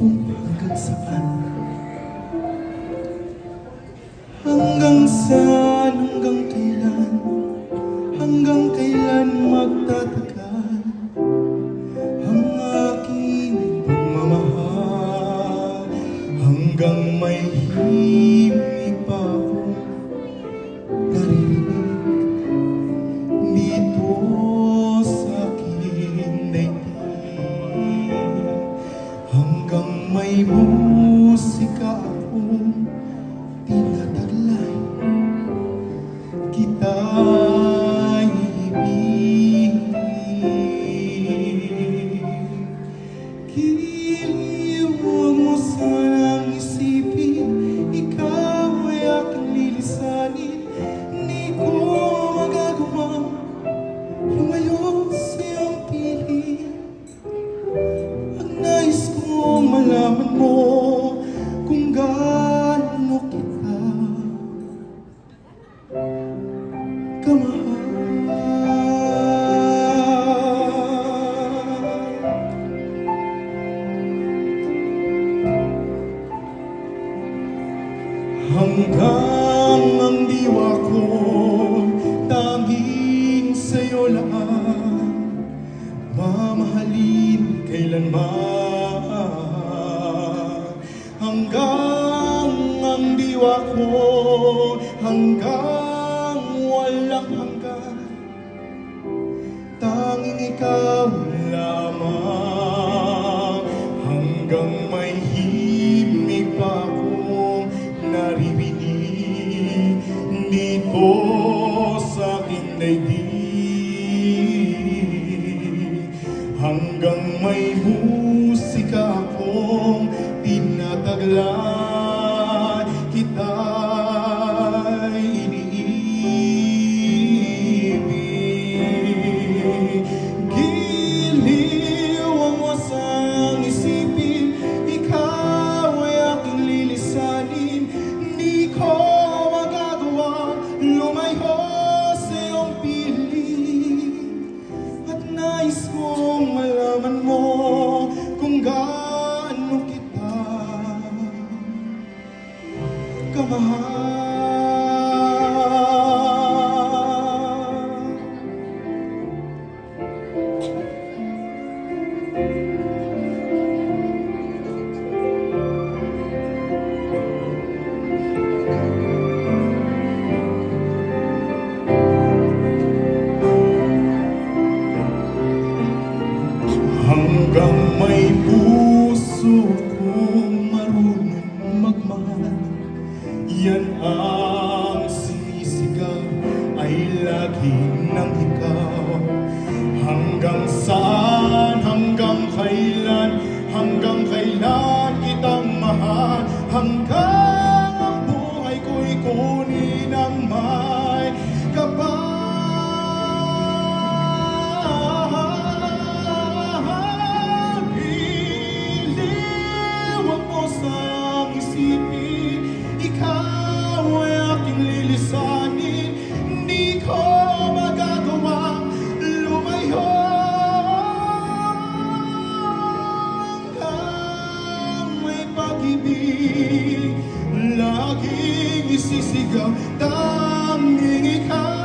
kung hanggang saan. Hanggang saan, hanggang kailan, hanggang kailan magtatagal ang aking pagmamahal, hanggang may himig pa akong naririnig dito sa aking daigdig, hanggang may musika akong tinataglay, kita'y ibig. Giliw, huwag mo sanang isipin, ikaw ay aking lilisanin. Di ko magagawa lumayo sa iyong piling. Ang nais kong malaman mo kung gaano kita kamahal. Hanggang ang diwa ko tanging sa'yo lang mamahalin kailanman. Hanggang ang diwa ko, hanggang walang hanggan, tanging ikaw lamang. Hanggang may himig pa akong naririnig dito sa aking daigdig, hanggang may musika akong tinataglay, kita'y iniibig. Giliw, huwag mo sanang isipin, ikaw ay aking lilisanin. Di ko magagawa lumayo sa iyong piling, at nais kong malaman mo kung gaano kita kamahal. Hanggang may puso kong marunong magmahal, yan ang sinisigaw ay lagi ng ikaw. Hanggang saan, hanggang kailan, hanggang kailan kitang mahal, hanggang ang buhay ko'y kunin ang may kapal. Ikaw ay aking lilisanin. Di ko magagawa lumayo hanggang may pag-ibig laging isisigaw, tanging ikaw.